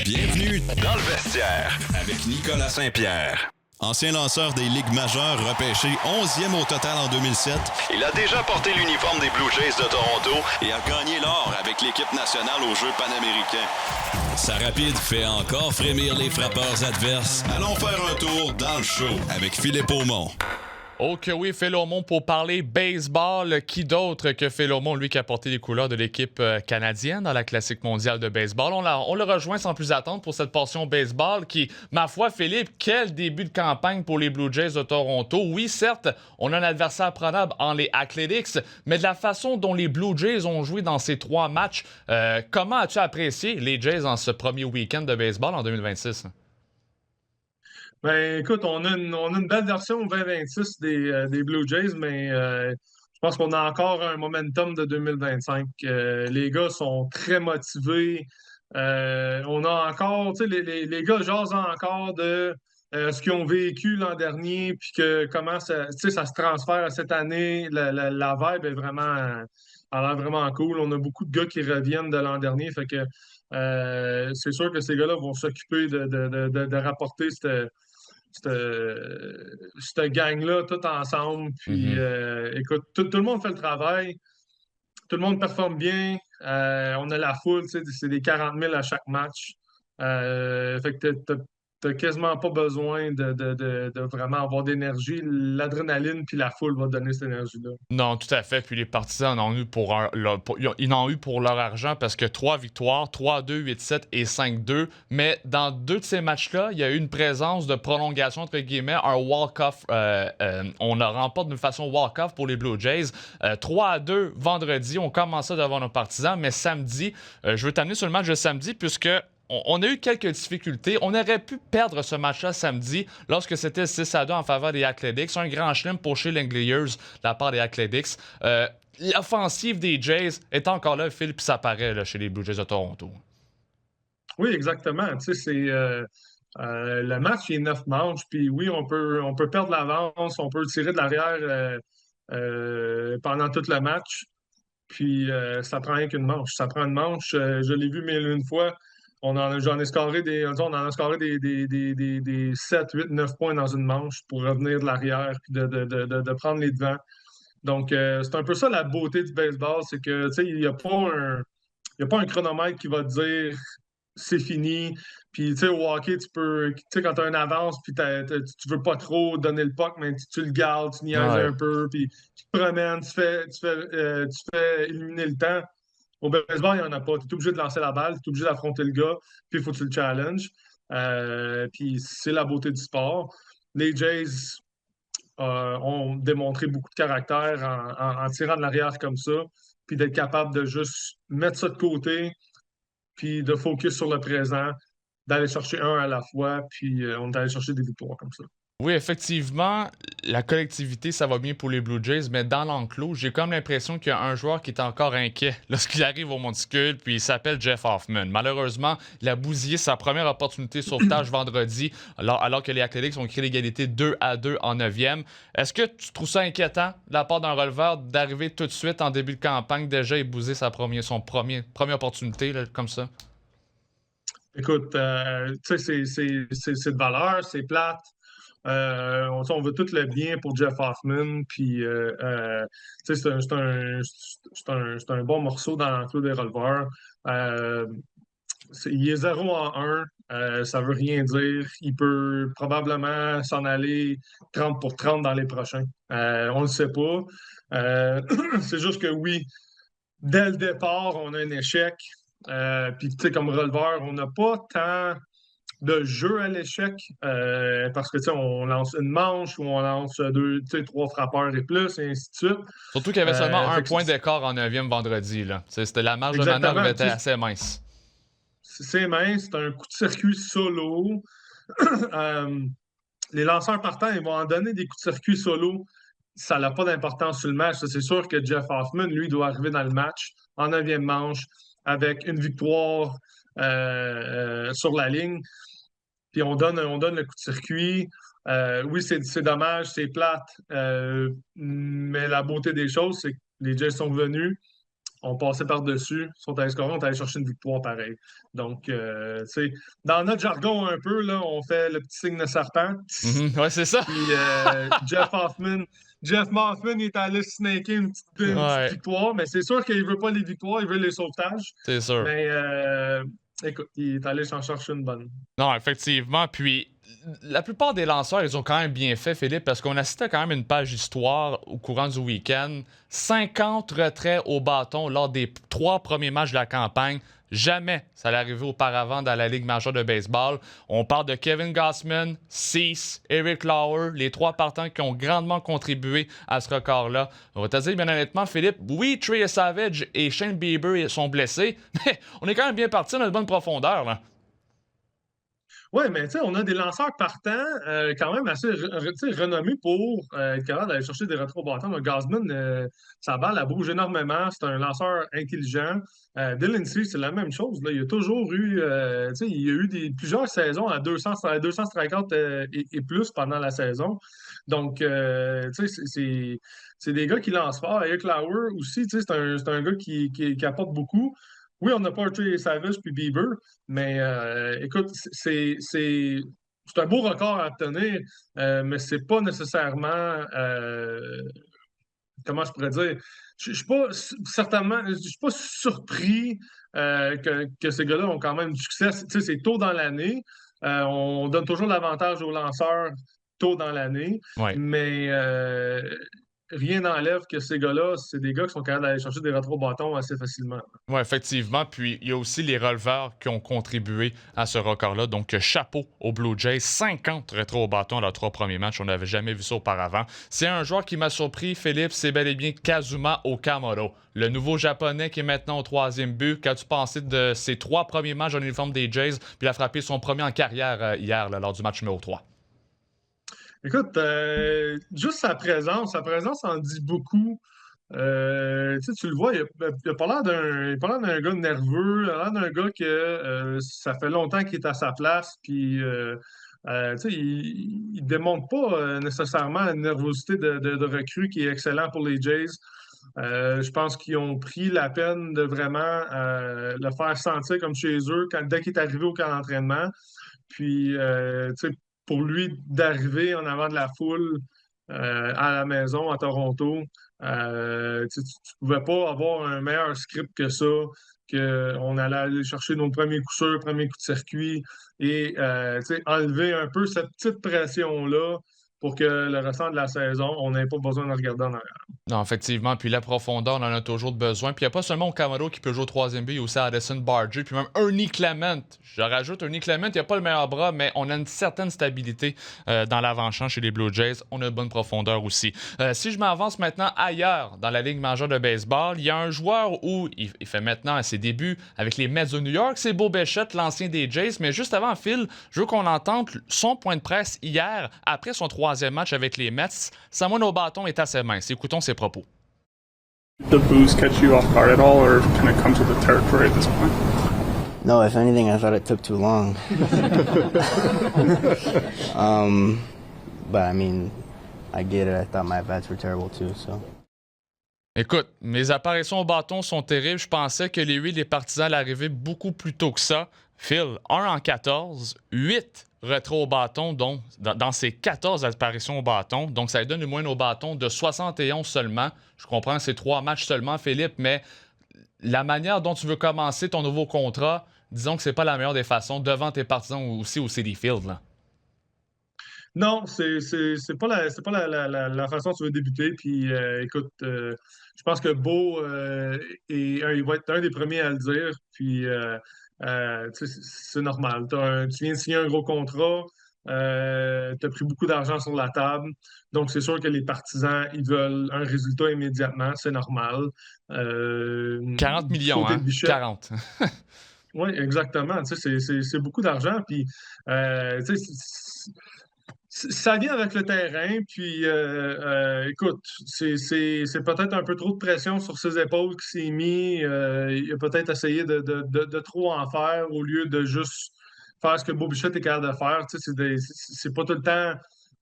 Bienvenue dans le vestiaire avec Nicolas Saint-Pierre. Ancien lanceur des Ligues majeures, repêché 11e au total en 2007, il a déjà porté l'uniforme des Blue Jays de Toronto et a gagné l'or avec l'équipe nationale aux Jeux panaméricains. Sa rapide fait encore frémir les frappeurs adverses. Allons faire un tour dans le show avec Philippe Aumont. Oh que oui, Phil Aumont pour parler baseball. Qui d'autre que Phil Aumont, lui qui a porté les couleurs de l'équipe canadienne dans la Classique mondiale de baseball. On le rejoint sans plus attendre pour cette portion baseball qui, ma foi, Philippe, quel début de campagne pour les Blue Jays de Toronto. Oui, certes, on a un adversaire prenable en les Athletics, mais de la façon dont les Blue Jays ont joué dans ces 3 matchs, comment as-tu apprécié les Jays en ce premier week-end de baseball en 2026? Ben, écoute, on a une belle version 2026 des Blue Jays, mais je pense qu'on a encore un momentum de 2025. Les gars sont très motivés. On a encore, tu sais, les gars jasent encore de ce qu'ils ont vécu l'an dernier, puis que comment ça, tu sais, ça se transfère à cette année. La vibe est vraiment, a l'air vraiment cool. On a beaucoup de gars qui reviennent de l'an dernier, fait que c'est sûr que ces gars-là vont s'occuper de rapporter cette gang-là tout ensemble. Puis, écoute, tout le monde fait le travail. Tout le monde performe bien. On a la foule, tu sais, c'est des 40 000 à chaque match. Fait que t'as quasiment pas besoin de vraiment avoir d'énergie. L'adrénaline puis la foule va donner cette énergie-là. Non, tout à fait. Puis les partisans en ont eu ils en ont eu pour leur argent parce que 3 victoires, 3-2, 8-7 et 5-2. Mais dans 2 de ces matchs-là, il y a eu une présence de prolongation, entre guillemets, un walk-off. On le remporte d'une façon walk-off pour les Blue Jays. 3-2 vendredi, on commence ça devant nos partisans. Mais samedi, je veux t'amener sur le match de samedi puisque on a eu quelques difficultés. On aurait pu perdre ce match-là samedi lorsque c'était 6-2 en faveur des Athletics. Un grand chelem pour chez Langliers de la part des Athletics. L'offensive des Jays est encore là, Phil, puis ça paraît là, chez les Blue Jays de Toronto. Oui, exactement. Tu sais, le match, il est 9 manches. Puis oui, on peut perdre l'avance, on peut tirer de l'arrière pendant tout le match. Puis ça prend rien qu'une manche. Ça prend une manche. Je l'ai vu mille une fois. J'en ai scoré on en a scoré des 7, 8, 9 points dans une manche pour revenir de l'arrière puis de prendre les devants. Donc, c'est un peu ça la beauté du baseball, c'est que tu sais, il y a pas un chronomètre qui va te dire c'est fini. Puis, tu sais, au hockey, tu sais, quand tu as une avance, puis tu veux pas trop donner le puck, mais tu le gardes, tu niaises Ouais. un peu, puis tu te promènes, tu fais éliminer le temps. Au baseball, il n'y en a pas. Tu es obligé de lancer la balle, tu es obligé d'affronter le gars, puis il faut que tu le challenges. Puis c'est la beauté du sport. Les Jays ont démontré beaucoup de caractère en tirant de l'arrière comme ça, puis d'être capable de juste mettre ça de côté, puis de focus sur le présent, d'aller chercher un à la fois, puis on est allé chercher des victoires comme ça. Oui, effectivement, la collectivité, ça va bien pour les Blue Jays, mais dans l'enclos, j'ai comme l'impression qu'il y a un joueur qui est encore inquiet lorsqu'il arrive au monticule, puis il s'appelle Jeff Hoffman. Malheureusement, il a bousillé sa première opportunité de sauvetage vendredi, alors que les Athletics ont créé l'égalité 2-2 en 9e. Est-ce que tu trouves ça inquiétant de la part d'un releveur d'arriver tout de suite en début de campagne déjà et bouser son première opportunité là, comme ça? Écoute, tu sais, c'est de valeur, c'est plate. On veut tout le bien pour Jeff Hoffman, puis tu sais, c'est un bon morceau dans l'enclos des releveurs. Il est 0 en 1, ça veut rien dire. Il peut probablement s'en aller 30 pour 30 dans les prochains. On le sait pas. C'est juste que oui, dès le départ, on a un échec. Puis, tu sais, comme releveur, on n'a pas tant de jeu à l'échec parce que, tu sais, on lance une manche ou on lance 2, tu sais, 3 frappeurs et plus, et ainsi de suite. Surtout qu'il y avait seulement un Fait que point d'écart en 9e vendredi. Là. La marge de exactement. manœuvre était Tu sais, assez mince. c'est mince, c'est un coup de circuit solo. Euh, les lanceurs partants, ils vont en donner des coups de circuit solo. Ça n'a pas d'importance sur le match. C'est sûr que Jeff Hoffman, lui, doit arriver dans le match en 9e manche avec une victoire sur la ligne. Puis on donne le coup de circuit. Oui, c'est dommage, c'est plate. Mais la beauté des choses, c'est que les Jets sont venus. on passait par-dessus, ils sont allés scorer, on est allé chercher une victoire pareil. Donc, tu sais, dans notre jargon un peu, là, on fait le petit signe de serpent. Ouais, c'est ça. Puis Jeff Hoffman, il est allé snaker une petite Ouais, victoire, mais c'est sûr qu'il veut pas les victoires, il veut les sauvetages. c'est sûr. Mais écoute, il est allé s'en chercher une bonne. Non, effectivement. Puis, la plupart des lanceurs, ils ont quand même bien fait, Philippe, parce qu'on assistait quand même une page histoire au courant du week-end. 50 retraits au bâton lors des 3 premiers matchs de la campagne. Jamais ça allait arriver auparavant dans la Ligue majeure de baseball. On parle de Kevin Gausman, Cease, Eric Lauer, les 3 partants qui ont grandement contribué à ce record-là. On va te dire, bien honnêtement, Philippe, oui, Trey Savage et Shane Bieber sont blessés, mais on est quand même bien parti dans une bonne profondeur, là. Oui, mais tu sais, on a des lanceurs partants quand même assez tu sais, renommés pour être capable d'aller chercher des retraits au bâton. Le Gausman, sa balle, elle bouge énormément. C'est un lanceur intelligent. Dylan Cease, c'est la même chose. Là. Il a toujours eu, tu sais, il y a eu plusieurs saisons à 200 strikeouts et plus pendant la saison. Donc, tu sais, c'est des gars qui lancent fort. Eric Lauer aussi, tu sais, c'est un gars qui apporte beaucoup. Oui, on n'a pas Trey Savage puis Bieber, mais écoute, c'est un beau record à obtenir, mais c'est pas nécessairement comment je pourrais dire. Je suis pas certainement, je suis pas surpris que ces gars-là ont quand même du succès. Tu sais, c'est tôt dans l'année. On donne toujours l'avantage aux lanceurs tôt dans l'année, Ouais. mais rien n'enlève que ces gars-là, c'est des gars qui sont capables d'aller chercher des rétro bâtons assez facilement. Oui, effectivement. Puis il y a aussi les releveurs qui ont contribué à ce record-là. Donc, chapeau aux Blue Jays. 50 rétro au bâton à leurs 3 premiers matchs. On n'avait jamais vu ça auparavant. C'est un joueur qui m'a surpris, Philippe. C'est bel et bien Kazuma Okamoto, le nouveau japonais qui est maintenant au 3e but. Qu'as-tu pensé de ses 3 premiers matchs en uniforme des Jays? Puis il a frappé son premier en carrière hier là, lors du match numéro 3. Écoute, juste sa présence en dit beaucoup. Tu sais, tu le vois, il a pas l'air d'un gars nerveux, il a l'air d'un gars que ça fait longtemps qu'il est à sa place, puis tu sais, il démontre pas nécessairement une nervosité de recrue qui est excellent pour les Jays. Je pense qu'ils ont pris la peine de vraiment le faire sentir comme chez eux dès qu'il est arrivé au camp d'entraînement. Puis, tu sais, pour lui d'arriver en avant de la foule à la maison à Toronto, tu pouvais pas avoir un meilleur script que ça, qu'on allait aller chercher nos premiers coups sûrs, premiers coups de circuit et tu sais, enlever un peu cette petite pression-là pour que le restant de la saison, on n'ait pas besoin de regarder en arrière. Non, effectivement. Puis la profondeur, on en a toujours besoin. Puis il n'y a pas seulement Okamoto qui peut jouer au 3e but, il y a aussi Addison Barger, puis même Ernie Clement. Je rajoute Ernie Clement, il n'y a pas le meilleur bras, mais on a une certaine stabilité dans l'avant-champ chez les Blue Jays. On a une bonne profondeur aussi. Si je m'avance maintenant ailleurs dans la Ligue majeure de baseball, il y a un joueur où il fait maintenant ses débuts avec les Mets de New York, c'est Bo Bichette, l'ancien des Jays. Mais juste avant, Phil, je veux qu'on entende son point de presse hier, après son 3e match avec les Mets. Sa main au bâton est assez mince. Écoutons ses propos. The booze catch you off guard at all, or kind of comes with the territory at this point? No, if anything, I thought it took too long. But I mean, I get it. I thought my bats were terrible too, so. Écoute, mes apparitions au bâton sont terribles. Je pensais que les partisans allaient arriver beaucoup plus tôt que ça. Phil, 1 en 14, 8 rétro au bâton, donc dans ces 14 apparitions au bâton. Donc, ça lui donne une moyenne au bâton de 71 seulement. Je comprends que c'est 3 matchs seulement, Philippe, mais la manière dont tu veux commencer ton nouveau contrat, disons que c'est pas la meilleure des façons devant tes partisans aussi au Citi Field, là. Non, c'est pas la façon dont tu veux débuter. Puis écoute, je pense que Beau il va être un des premiers à le dire. Puis tu sais, c'est normal. Tu viens de signer un gros contrat, tu as pris beaucoup d'argent sur la table. Donc c'est sûr que les partisans, ils veulent un résultat immédiatement, c'est normal. 40 Du millions, côté de hein? Bichette, 40. oui, exactement. Tu sais, c'est beaucoup d'argent. Puis tu sais, ça vient avec le terrain, puis écoute, c'est peut-être un peu trop de pression sur ses épaules qui s'est mis. Il a peut-être essayé de trop en faire au lieu de juste faire ce que Bobichette est capable de faire. Tu sais, c'est pas tout le temps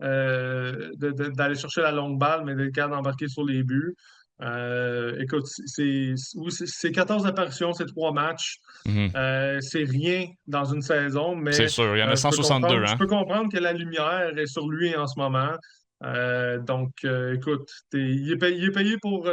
d'aller chercher la longue balle, mais d'être capable d'embarquer sur les buts. Écoute, c'est 14 apparitions, c'est 3 matchs. C'est rien dans une saison, mais c'est sûr, il y en a 162. Je peux comprendre que la lumière est sur lui en ce moment. Écoute, il est payé pour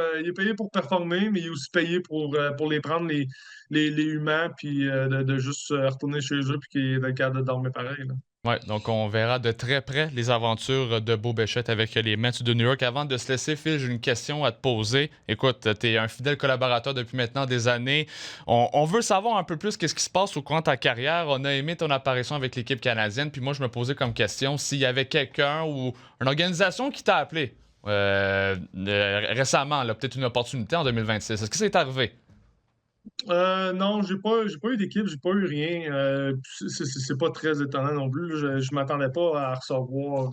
performer, mais il est aussi payé pour les prendre les humans, puis de juste retourner chez eux, puis qu'il est dans le cadre de dormir pareil. Là. Oui, donc on verra de très près les aventures de Bo Bichette avec les Mets de New York. Avant de se laisser, Phil, j'ai une question à te poser. Écoute, tu es un fidèle collaborateur depuis maintenant des années. On veut savoir un peu plus qu'est-ce qui se passe au cours de ta carrière. On a aimé ton apparition avec l'équipe canadienne. Puis moi, je me posais comme question s'il y avait quelqu'un ou une organisation qui t'a appelé récemment, peut-être une opportunité en 2026. Est-ce que c'est arrivé? Non, j'ai pas eu d'équipe, j'ai pas eu rien. C'est pas très étonnant non plus. Je m'attendais pas à recevoir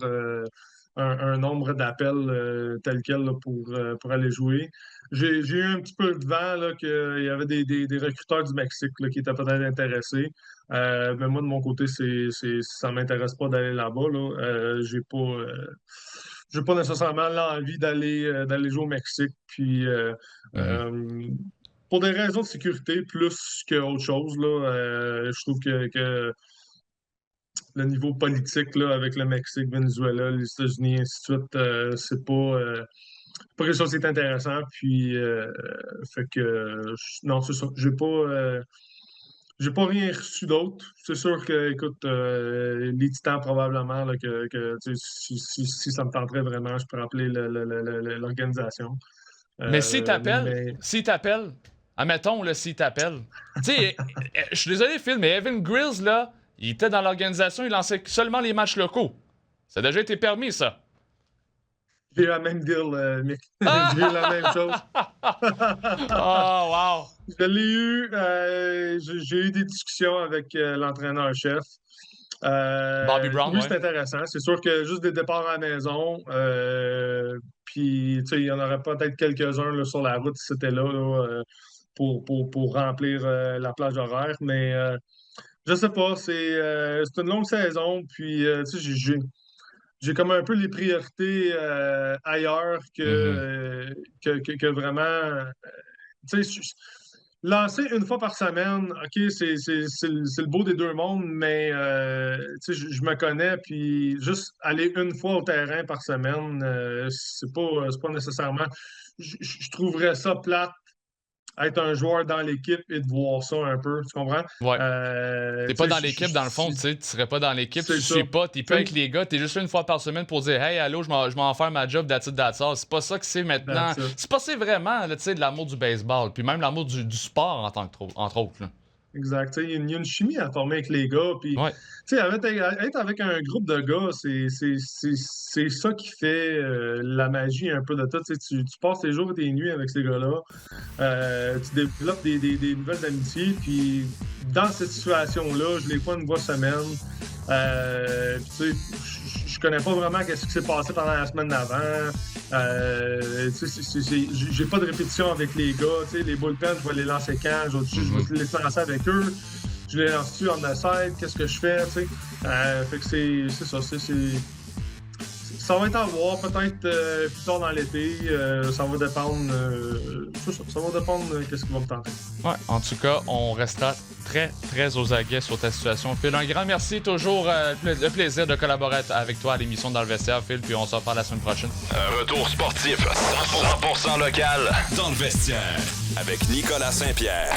un nombre d'appels tel quel là, pour aller jouer. J'ai eu un petit peu de vent là, qu'il y avait des recruteurs du Mexique là, qui étaient peut-être intéressés. Mais moi, de mon côté, ça m'intéresse pas d'aller là-bas. Là. J'ai pas nécessairement l'envie d'aller jouer au Mexique. Puis pour des raisons de sécurité plus qu'autre chose, là, je trouve que le niveau politique là, avec le Mexique, Venezuela, les États-Unis, ainsi de suite, c'est pas quelque chose qui est intéressant. Puis, fait que, non, c'est ça. J'ai pas rien reçu d'autre. C'est sûr que, écoute, les Titans, probablement, là, si ça me tenterait vraiment, je peux rappeler l'organisation. Mais s'il t'appelle, admettons, là, s'il t'appelle. Tu sais, je suis désolé, Phil, mais Evan Grills, là, il était dans l'organisation, il lançait seulement les matchs locaux. Ça a déjà été permis, ça. J'ai eu la même deal, Mick. J'ai eu la même chose. Oh, wow! Je l'ai eu. J'ai eu des discussions avec l'entraîneur-chef. Bobby Brown, oui, c'est intéressant. C'est sûr que juste des départs à la maison, puis il y en aurait peut-être quelques-uns là, sur la route si c'était là, pour remplir la plage horaire. Mais je sais pas, c'est une longue saison. Puis j'ai comme un peu les priorités ailleurs que vraiment. Lancer une fois par semaine, OK, c'est le beau des deux mondes, mais je me connais, puis juste aller une fois au terrain par semaine, c'est pas nécessairement. Je trouverais ça plate être un joueur dans l'équipe et de voir ça un peu, tu comprends? Ouais. T'es pas dans l'équipe, dans le fond, tu serais pas dans l'équipe, tu sais pas, t'es pas avec les gars, t'es juste là une fois par semaine pour dire « Hey, allô, je m'en faire ma job, that's it, that's all. » C'est pas ça que c'est maintenant. C'est pas vraiment, tu sais, de l'amour du baseball, puis même l'amour du sport entre autres, là. Exact. Il y a une chimie à former avec les gars. Puis, être avec un groupe de gars, c'est ça qui fait la magie un peu de tout. Tu passes tes jours et tes nuits avec ces gars-là. Tu développes des nouvelles amitiés. Puis, dans cette situation-là, je les vois une fois semaine. Je connais pas vraiment ce qui s'est passé pendant la semaine d'avant. J'ai pas de répétition avec les gars. Les bullpens, je vais les lancer quand? Je vais les lancer avec eux. Je les lance-tu en side? Qu'est-ce que je fais? Fait que c'est ça. Ça va être à voir peut-être plus tard dans l'été. Ça va dépendre. Ça va dépendre de ce qui va me tenter. Ouais, en tout cas, on restera très, très aux aguets sur ta situation, Phil. Un grand merci. Toujours le plaisir de collaborer avec toi à l'émission Dans le vestiaire, Phil. Puis on se reparle la semaine prochaine. Un retour sportif 100% local dans le vestiaire avec Nicolas Saint-Pierre.